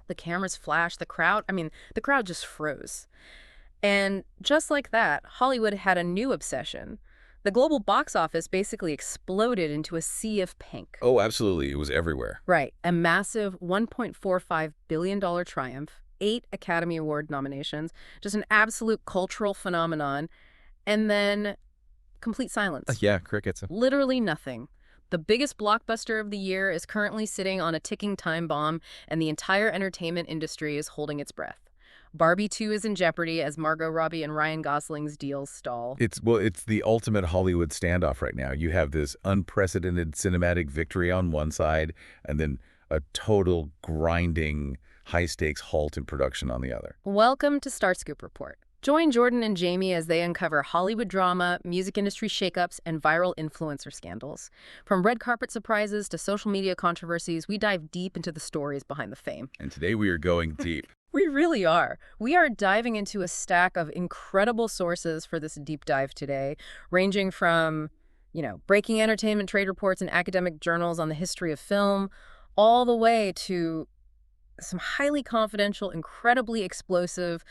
The cameras flashed, the crowd just froze. And just like that, Hollywood had a new obsession. The global box office basically exploded into a sea of pink. Oh, absolutely. It was everywhere. Right, a massive $1.45 billion triumph, 8 Academy Award nominations, just an absolute cultural phenomenon, and then complete silence. Yeah, crickets. Literally nothing. The biggest blockbuster of the year is currently sitting on a ticking time bomb, and the entire entertainment industry is holding its breath. Barbie 2 is in jeopardy as Margot Robbie and Ryan Gosling's deals stall. It's the ultimate Hollywood standoff right now. You have this unprecedented cinematic victory on one side, and then a total grinding, high-stakes halt in production on the other. Welcome to Star Scoop Report. Join Jordan and Jamie as they uncover Hollywood drama, music industry shakeups, and viral influencer scandals. From red carpet surprises to social media controversies, we dive deep into the stories behind the fame. And today we are going deep. We really are. We are diving into a stack of incredible sources for this deep dive today, ranging from, breaking entertainment trade reports and academic journals on the history of film, all the way to some highly confidential, incredibly explosive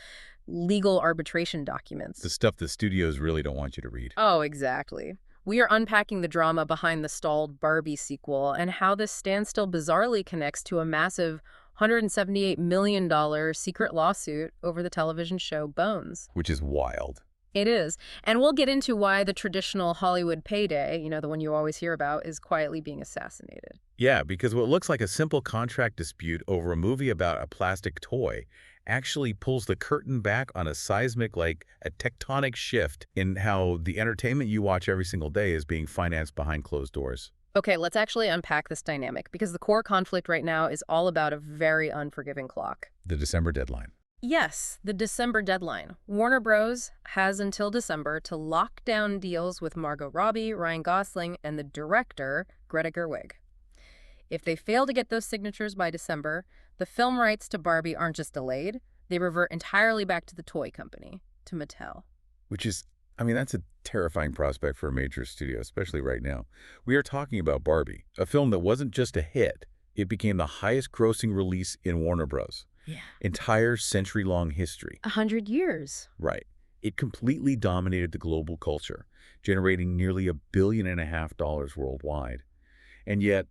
legal arbitration documents. The stuff the studios really don't want you to read. Oh, exactly. We are unpacking the drama behind the stalled Barbie sequel and how this standstill bizarrely connects to a massive $178 million secret lawsuit over the television show Bones. Which is wild. It is. And we'll get into why the traditional Hollywood payday, the one you always hear about, is quietly being assassinated. Yeah, because what looks like a simple contract dispute over a movie about a plastic toy actually pulls the curtain back on a seismic, a tectonic shift in how the entertainment you watch every single day is being financed behind closed doors. Okay, let's actually unpack this dynamic, because the core conflict right now is all about a very unforgiving clock. The December deadline. Yes, the December deadline. Warner Bros. Has until December to lock down deals with Margot Robbie, Ryan Gosling, and the director, Greta Gerwig. If they fail to get those signatures by December, the film rights to Barbie aren't just delayed, they revert entirely back to the toy company, to Mattel. Which is, that's a terrifying prospect for a major studio, especially right now. We are talking about Barbie, a film that wasn't just a hit. It became the highest grossing release in Warner Bros. Yeah. Entire century-long history. 100 years. Right. It completely dominated the global culture, generating nearly $1.5 billion worldwide. And yet,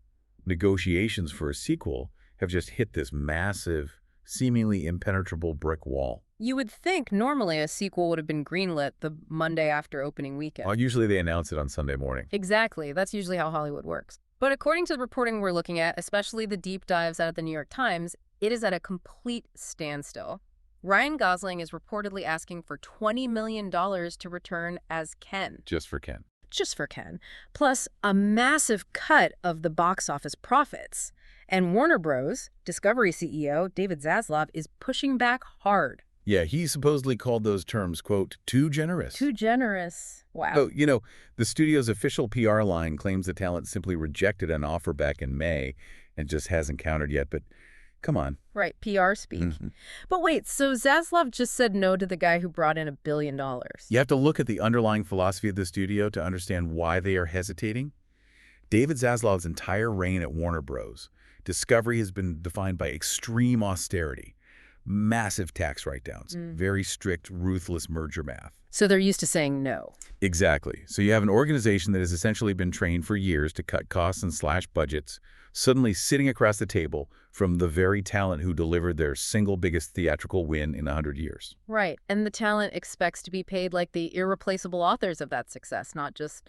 negotiations for a sequel have just hit this massive, seemingly impenetrable brick wall. You would think normally a sequel would have been greenlit the Monday after opening weekend. Well, usually they announce it on Sunday morning. Exactly. That's usually how Hollywood works. But according to the reporting we're looking at, especially the deep dives out of the New York Times, it is at a complete standstill. Ryan Gosling is reportedly asking for $20 million to return as Ken. Just for Ken. Just for Ken. Plus a massive cut of the box office profits. And Warner Bros. Discovery CEO David Zaslav is pushing back hard. Yeah, he supposedly called those terms, quote, too generous. Too generous. Wow. Oh, the studio's official PR line claims the talent simply rejected an offer back in May and just hasn't countered yet, but come on. Right, PR speak. But wait, so Zaslav just said no to the guy who brought in $1 billion. You have to look at the underlying philosophy of the studio to understand why they are hesitating. David Zaslav's entire reign at Warner Bros. Discovery has been defined by extreme austerity, massive tax write-downs, very strict, ruthless merger math. So they're used to saying no. Exactly. So you have an organization that has essentially been trained for years to cut costs and slash budgets, suddenly sitting across the table from the very talent who delivered their single biggest theatrical win in 100 years. Right. And the talent expects to be paid like the irreplaceable authors of that success, not just,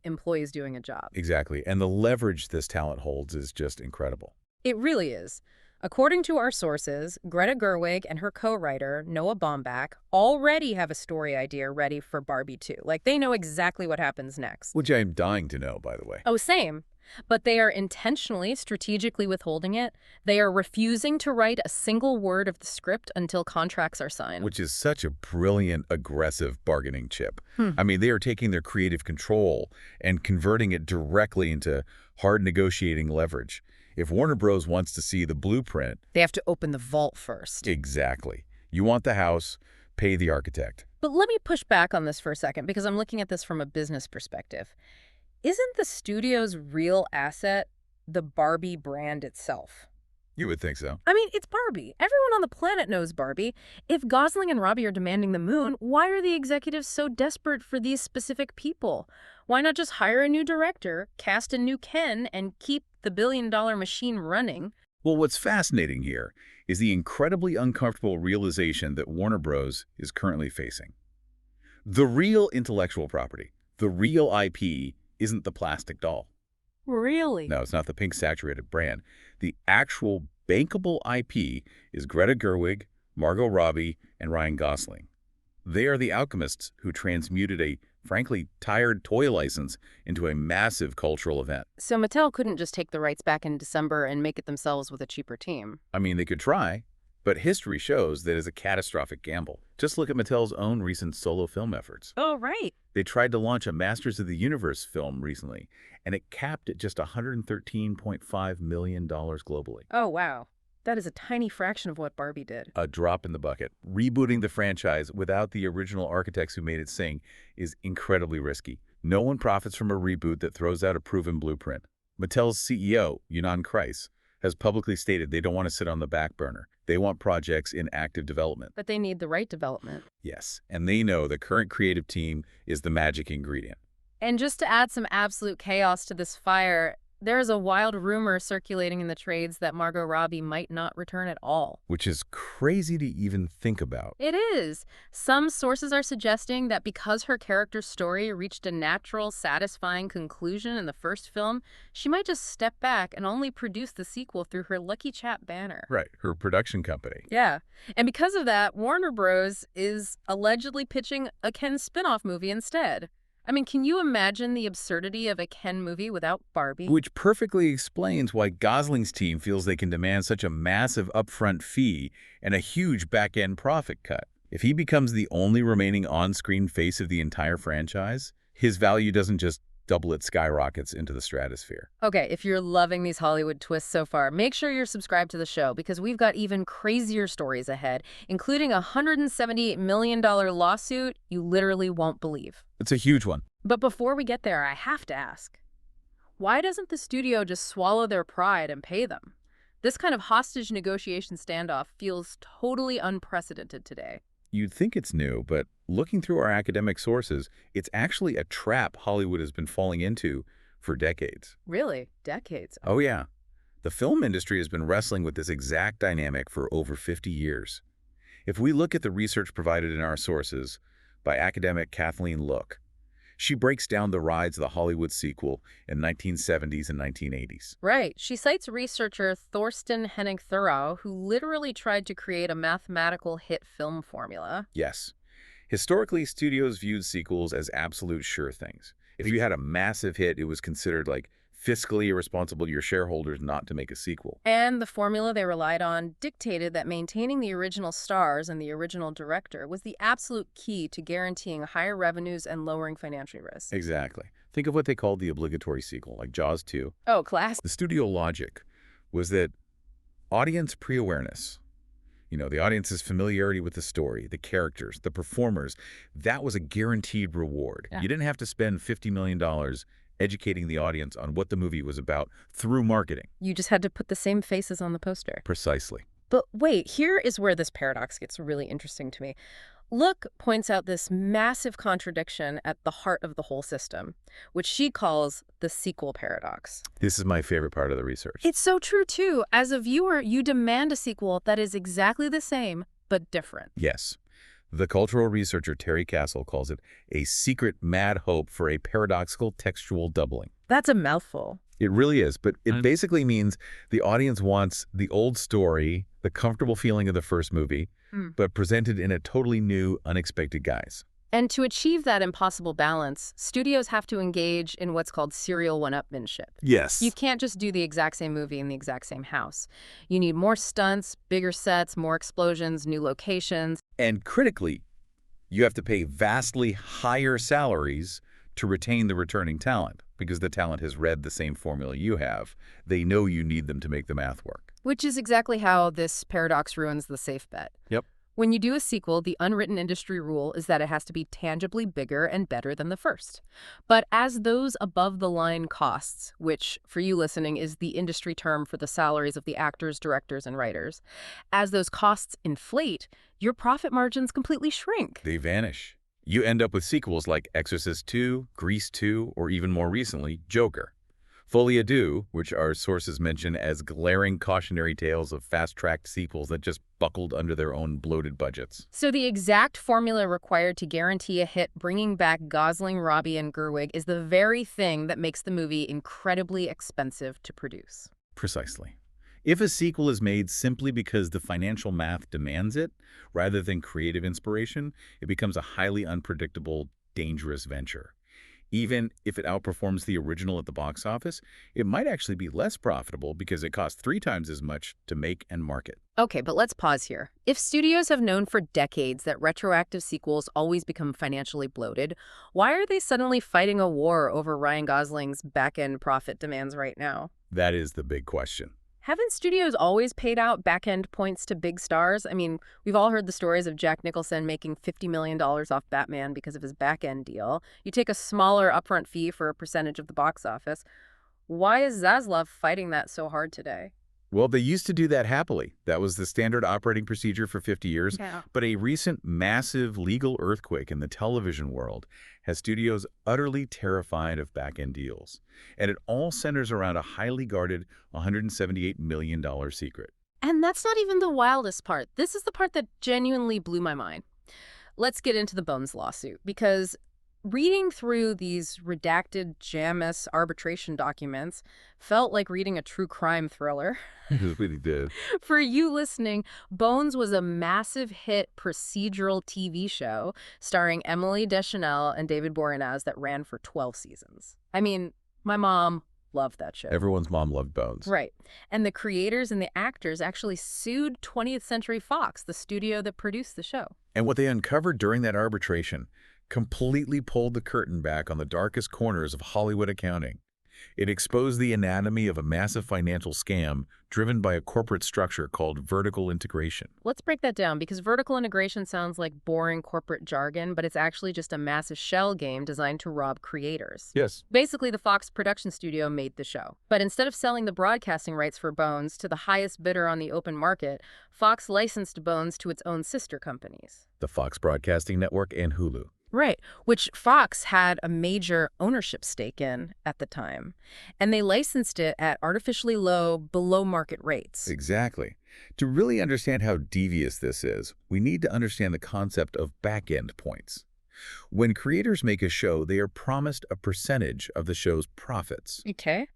employees doing a job. Exactly. And the leverage this talent holds is just incredible. It really is. According to our sources, Greta Gerwig and her co-writer, Noah Baumbach, already have a story idea ready for Barbie 2. They know exactly what happens next. Which I am dying to know, by the way. Oh, same. But they are intentionally, strategically withholding it. They are refusing to write a single word of the script until contracts are signed. Which is such a brilliant, aggressive bargaining chip. They are taking their creative control and converting it directly into hard negotiating leverage. If Warner Bros. Wants to see the blueprint, they have to open the vault first. Exactly. You want the house, pay the architect. But let me push back on this for a second, because I'm looking at this from a business perspective. Isn't the studio's real asset the Barbie brand itself? You would think so. I mean, it's Barbie. Everyone on the planet knows Barbie. If Gosling and Robbie are demanding the moon, why are the executives so desperate for these specific people? Why not just hire a new director, cast a new Ken, and keep the billion-dollar machine running? Well, what's fascinating here is the incredibly uncomfortable realization that Warner Bros. Is currently facing. The real intellectual property, the real IP, isn't the plastic doll. Really? No, it's not the pink saturated brand. The actual bankable IP is Greta Gerwig, Margot Robbie, and Ryan Gosling. They are the alchemists who transmuted a, frankly, tired toy license into a massive cultural event. So Mattel couldn't just take the rights back in December and make it themselves with a cheaper team. I mean, they could try, but history shows that is a catastrophic gamble. Just look at Mattel's own recent solo film efforts. Oh, right. They tried to launch a Masters of the Universe film recently, and it capped at just $113.5 million globally. Oh, wow. That is a tiny fraction of what Barbie did. A drop in the bucket. Rebooting the franchise without the original architects who made it sing is incredibly risky. No one profits from a reboot that throws out a proven blueprint. Mattel's CEO, Ynon Kreiss, has publicly stated they don't want to sit on the back burner. They want projects in active development. But they need the right development. Yes, and they know the current creative team is the magic ingredient. And just to add some absolute chaos to this fire, there is a wild rumor circulating in the trades that Margot Robbie might not return at all. Which is crazy to even think about. It is. Some sources are suggesting that because her character's story reached a natural, satisfying conclusion in the first film, she might just step back and only produce the sequel through her Lucky Chap banner. Right, her production company. Yeah. And because of that, Warner Bros. Is allegedly pitching a Ken spin-off movie instead. I mean, can you imagine the absurdity of a Ken movie without Barbie? Which perfectly explains why Gosling's team feels they can demand such a massive upfront fee and a huge back-end profit cut. If he becomes the only remaining on-screen face of the entire franchise, his value doesn't just double, it skyrockets into the stratosphere. Okay, if you're loving these Hollywood twists so far, make sure you're subscribed to the show because we've got even crazier stories ahead, including a $178 million lawsuit you literally won't believe. It's a huge one. But before we get there, I have to ask, why doesn't the studio just swallow their pride and pay them? This kind of hostage negotiation standoff feels totally unprecedented today. You'd think it's new, but looking through our academic sources, it's actually a trap Hollywood has been falling into for decades. Really? Decades? Oh, yeah. The film industry has been wrestling with this exact dynamic for over 50 years. If we look at the research provided in our sources by academic Kathleen Look, she breaks down the rise of the Hollywood sequel in 1970s and 1980s. Right. She cites researcher Thorsten Hennig-Thurau, who literally tried to create a mathematical hit film formula. Yes. Historically, studios viewed sequels as absolute sure things. If you had a massive hit, it was considered like fiscally irresponsible to your shareholders not to make a sequel. And the formula they relied on dictated that maintaining the original stars and the original director was the absolute key to guaranteeing higher revenues and lowering financial risk. Exactly. Think of what they called the obligatory sequel, like Jaws 2. Oh, class. The studio logic was that audience pre-awareness, the audience's familiarity with the story, the characters, the performers, that was a guaranteed reward. Yeah. You didn't have to spend $50 million educating the audience on what the movie was about through marketing. You just had to put the same faces on the poster. Precisely. But wait, here is where this paradox gets really interesting to me. Look points out this massive contradiction at the heart of the whole system, which she calls the sequel paradox. This is my favorite part of the research. It's so true, too. As a viewer, you demand a sequel that is exactly the same, but different. Yes. The cultural researcher Terry Castle calls it a secret mad hope for a paradoxical textual doubling. That's a mouthful. It really is, but it basically means the audience wants the old story, the comfortable feeling of the first movie, but presented in a totally new, unexpected guise. And to achieve that impossible balance, studios have to engage in what's called serial one-upmanship. Yes. You can't just do the exact same movie in the exact same house. You need more stunts, bigger sets, more explosions, new locations. And critically, you have to pay vastly higher salaries to retain the returning talent because the talent has read the same formula you have. They know you need them to make the math work. Which is exactly how this paradox ruins the safe bet. Yep. When you do a sequel, the unwritten industry rule is that it has to be tangibly bigger and better than the first. But as those above-the-line costs, which for you listening is the industry term for the salaries of the actors, directors, and writers, as those costs inflate, your profit margins completely shrink. They vanish. You end up with sequels like Exorcist 2, Grease 2, or even more recently, Joker. Folie à deux, which our sources mention as glaring cautionary tales of fast-tracked sequels that just buckled under their own bloated budgets. So the exact formula required to guarantee a hit bringing back Gosling, Robbie, and Gerwig is the very thing that makes the movie incredibly expensive to produce. Precisely. If a sequel is made simply because the financial math demands it, rather than creative inspiration, it becomes a highly unpredictable, dangerous venture. Even if it outperforms the original at the box office, it might actually be less profitable because it costs 3 times as much to make and market. Okay, but let's pause here. If studios have known for decades that retroactive sequels always become financially bloated, why are they suddenly fighting a war over Ryan Gosling's back-end profit demands right now? That is the big question. Haven't studios always paid out back-end points to big stars? I mean, we've all heard the stories of Jack Nicholson making $50 million off Batman because of his back-end deal. You take a smaller upfront fee for a percentage of the box office. Why is Zaslav fighting that so hard today? Well, they used to do that happily. That was the standard operating procedure for 50 years. Yeah. But a recent massive legal earthquake in the television world has studios utterly terrified of back-end deals. And it all centers around a highly guarded $178 million secret. And that's not even the wildest part. This is the part that genuinely blew my mind. Let's get into the Bones lawsuit, because reading through these redacted JAMS arbitration documents felt like reading a true crime thriller. It really did. For you listening, Bones was a massive hit procedural TV show starring Emily Deschanel and David Boreanaz that ran for 12 seasons. I mean, my mom loved that show. Everyone's mom loved Bones. Right. And the creators and the actors actually sued 20th Century Fox, the studio that produced the show. And what they uncovered during that arbitration completely pulled the curtain back on the darkest corners of Hollywood accounting. It exposed the anatomy of a massive financial scam driven by a corporate structure called vertical integration. Let's break that down, because vertical integration sounds like boring corporate jargon, but it's actually just a massive shell game designed to rob creators. Yes. Basically, the Fox production studio made the show. But instead of selling the broadcasting rights for Bones to the highest bidder on the open market, Fox licensed Bones to its own sister companies, The Fox Broadcasting Network and Hulu. Right, which Fox had a major ownership stake in at the time. And they licensed it at artificially low, below-market rates. Exactly. To really understand how devious this is, we need to understand the concept of back-end points. When creators make a show, they are promised a percentage of the show's profits. Okay.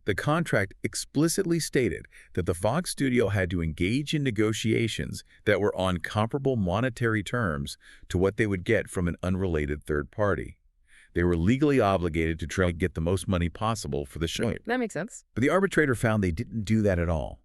The contract explicitly stated that the Fox studio had to engage in negotiations that were on comparable monetary terms to what they would get from an unrelated third party. They were legally obligated to try to get the most money possible for the show. That makes sense. But the arbitrator found they didn't do that at all.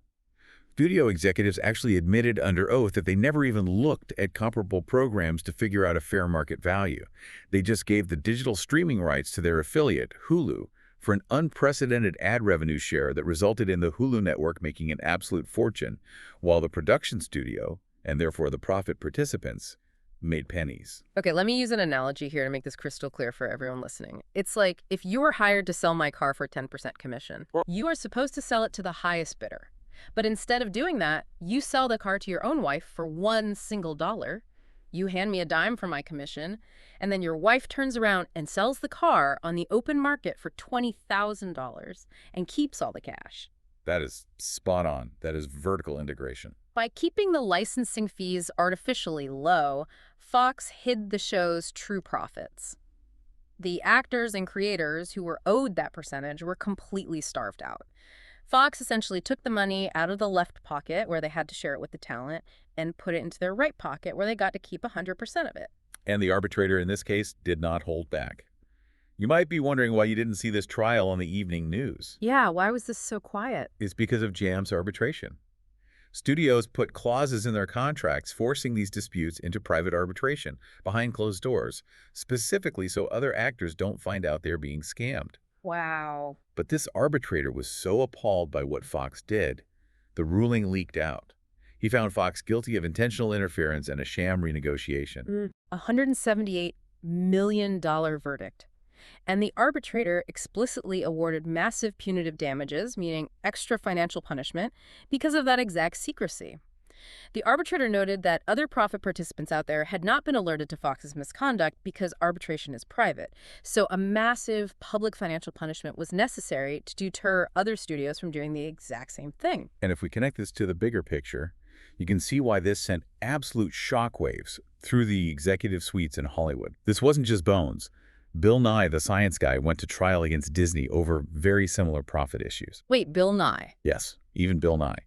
Studio executives actually admitted under oath that they never even looked at comparable programs to figure out a fair market value. They just gave the digital streaming rights to their affiliate, Hulu, for an unprecedented ad revenue share that resulted in the Hulu network making an absolute fortune, while the production studio, and therefore the profit participants, made pennies. Okay, let me use an analogy here to make this crystal clear for everyone listening. It's like if you were hired to sell my car for 10% commission, you are supposed to sell it to the highest bidder. But instead of doing that, you sell the car to your own wife for $1 single. You hand me a dime for my commission, and then your wife turns around and sells the car on the open market for $20,000 and keeps all the cash. That is spot on. That is vertical integration. By keeping the licensing fees artificially low, Fox hid the show's true profits. The actors and creators who were owed that percentage were completely starved out. Fox essentially took the money out of the left pocket, where they had to share it with the talent, and put it into their right pocket, where they got to keep 100% of it. And the arbitrator in this case did not hold back. You might be wondering why you didn't see this trial on the evening news. Yeah, why was this so quiet? It's because of JAMS arbitration. Studios put clauses in their contracts forcing these disputes into private arbitration behind closed doors, specifically so other actors don't find out they're being scammed. Wow. But this arbitrator was so appalled by what Fox did, the ruling leaked out. He found Fox guilty of intentional interference and a sham renegotiation. $178 million verdict. And the arbitrator explicitly awarded massive punitive damages, meaning extra financial punishment, because of that exact secrecy. The arbitrator noted that other profit participants out there had not been alerted to Fox's misconduct because arbitration is private. So a massive public financial punishment was necessary to deter other studios from doing the exact same thing. And if we connect this to the bigger picture, you can see why this sent absolute shockwaves through the executive suites in Hollywood. This wasn't just bones. Bill Nye, the science guy, went to trial against Disney over very similar profit issues. Wait, Bill Nye? Yes, even Bill Nye.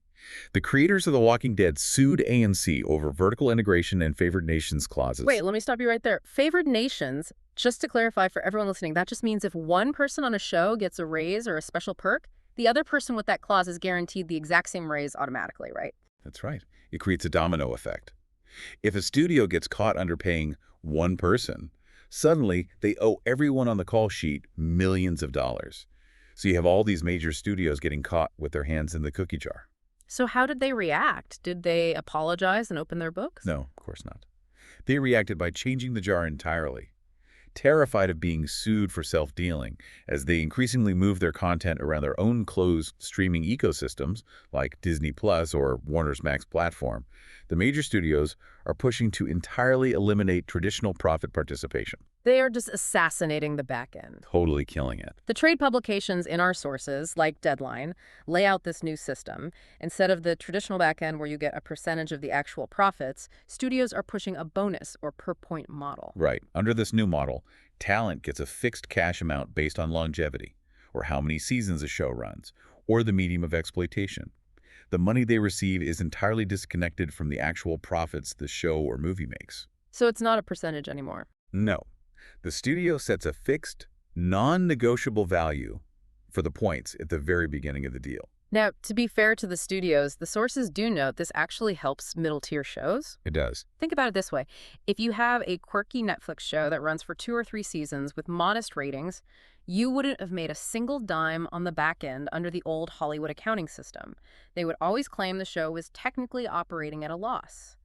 The creators of The Walking Dead sued A&C over vertical integration and favored nations clauses. Wait, let me stop you right there. Favored nations, just to clarify for everyone listening, that just means if one person on a show gets a raise or a special perk, the other person with that clause is guaranteed the exact same raise automatically, right? That's right. It creates a domino effect. If a studio gets caught underpaying one person, suddenly they owe everyone on the call sheet millions of dollars. So you have all these major studios getting caught with their hands in the cookie jar. So how did they react? Did they apologize and open their books? No, of course not. They reacted by changing the jar entirely, terrified of being sued for self-dealing as they increasingly move their content around their own closed streaming ecosystems like Disney Plus or Warner's Max platform. The major studios are pushing to entirely eliminate traditional profit participation. They are just assassinating the back end. Totally killing it. The trade publications in our sources, like Deadline, lay out this new system. Instead of the traditional back end where you get a percentage of the actual profits, studios are pushing a bonus or per-point model. Right. Under this new model, talent gets a fixed cash amount based on longevity, or how many seasons a show runs, or the medium of exploitation. The money they receive is entirely disconnected from the actual profits the show or movie makes. So it's not a percentage anymore. No. The studio sets a fixed, non-negotiable value for the points at the very beginning of the deal. Now, to be fair to the studios, the sources do note this actually helps middle-tier shows. It does. Think about it this way. If you have a quirky Netflix show that runs for 2 or 3 seasons with modest ratings, you wouldn't have made a single dime on the back end under the old Hollywood accounting system. They would always claim the show was technically operating at a loss.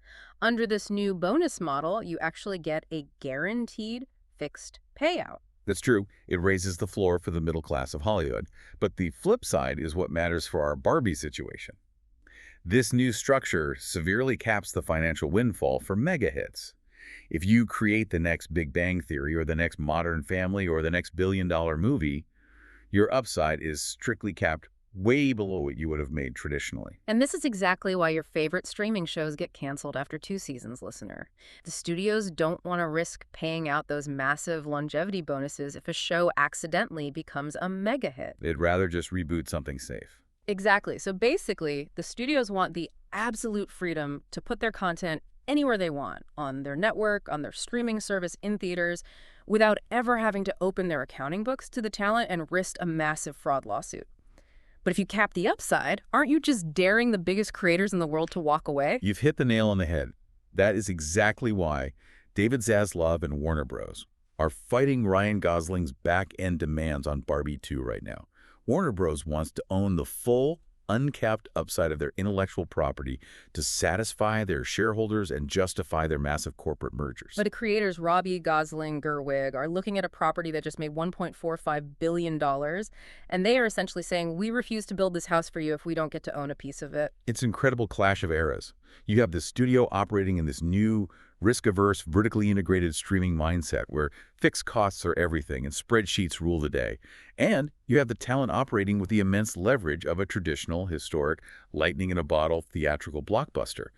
Under this new bonus model, you actually get a guaranteed fixed payout. That's true. It raises the floor for the middle class of Hollywood. But the flip side is what matters for our Barbie situation. This new structure severely caps the financial windfall for mega hits. If you create the next Big Bang Theory or the next Modern Family or the next billion-dollar movie, your upside is strictly capped way below what you would have made traditionally. And this is exactly why your favorite streaming shows get canceled after 2 seasons, listener. The studios don't want to risk paying out those massive longevity bonuses if a show accidentally becomes a mega hit. They'd rather just reboot something safe. Exactly. So basically, the studios want the absolute freedom to put their content anywhere they want, on their network, on their streaming service, in theaters, without ever having to open their accounting books to the talent and risk a massive fraud lawsuit. But if you cap the upside, aren't you just daring the biggest creators in the world to walk away? You've hit the nail on the head. That is exactly why David Zaslav and Warner Bros. Are fighting Ryan Gosling's back-end demands on Barbie 2 right now. Warner Bros. Wants to own the full, uncapped upside of their intellectual property to satisfy their shareholders and justify their massive corporate mergers. But the creators Robbie, Gosling, Gerwig are looking at a property that just made $1.45 billion, and they are essentially saying, we refuse to build this house for you if we don't get to own a piece of it. It's an incredible clash of eras. You have the studio operating in this new, risk-averse, vertically integrated streaming mindset where fixed costs are everything and spreadsheets rule the day. And you have the talent operating with the immense leverage of a traditional, historic, lightning-in-a-bottle theatrical blockbuster.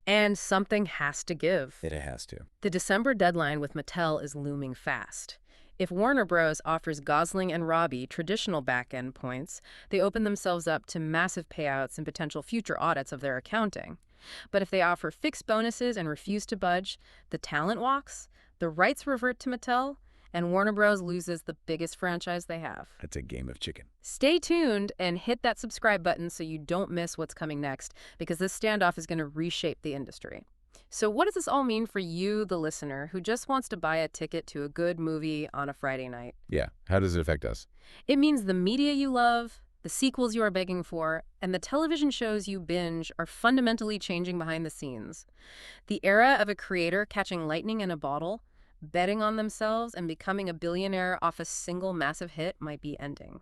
And something has to give. It has to. The December deadline with Mattel is looming fast. If Warner Bros. Offers Gosling and Robbie traditional back-end points, they open themselves up to massive payouts and potential future audits of their accounting. But if they offer fixed bonuses and refuse to budge, the talent walks, the rights revert to Mattel, and Warner Bros. Loses the biggest franchise they have. It's a game of chicken. Stay tuned and hit that subscribe button so you don't miss what's coming next, because this standoff is going to reshape the industry. So what does this all mean for you, the listener, who just wants to buy a ticket to a good movie on a Friday night? Yeah, how does it affect us? It means the media you love, The sequels you are begging for, and the television shows you binge are fundamentally changing behind the scenes. The era of a creator catching lightning in a bottle, betting on themselves, and becoming a billionaire off a single massive hit might be ending.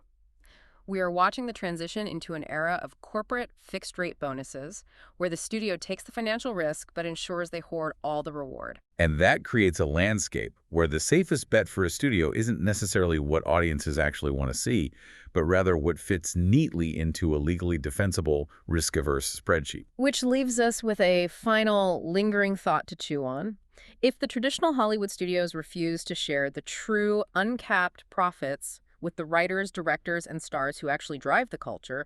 We are watching the transition into an era of corporate fixed-rate bonuses, where the studio takes the financial risk but ensures they hoard all the reward. And that creates a landscape where the safest bet for a studio isn't necessarily what audiences actually want to see, but rather what fits neatly into a legally defensible, risk-averse spreadsheet. Which leaves us with a final lingering thought to chew on. If the traditional Hollywood studios refuse to share the true, uncapped profits with the writers, directors, and stars who actually drive the culture,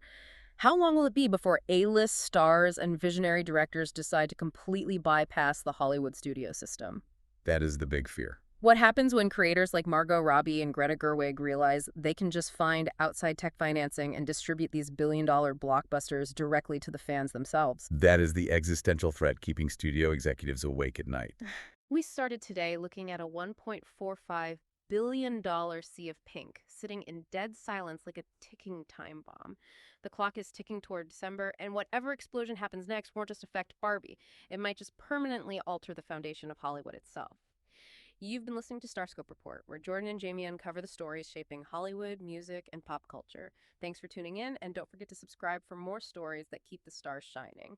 how long will it be before A-list stars and visionary directors decide to completely bypass the Hollywood studio system? That is the big fear. What happens when creators like Margot Robbie and Greta Gerwig realize they can just find outside tech financing and distribute these billion-dollar blockbusters directly to the fans themselves? That is the existential threat keeping studio executives awake at night. We started today looking at a $1.45 billion sea of pink, sitting in dead silence like a ticking time bomb. The clock is ticking toward December, and whatever explosion happens next won't just affect Barbie. It might just permanently alter the foundation of Hollywood itself. You've been listening to Starscope Report, where Jordan and Jamie uncover the stories shaping Hollywood, music, and pop culture. Thanks for tuning in, and don't forget to subscribe for more stories that keep the stars shining.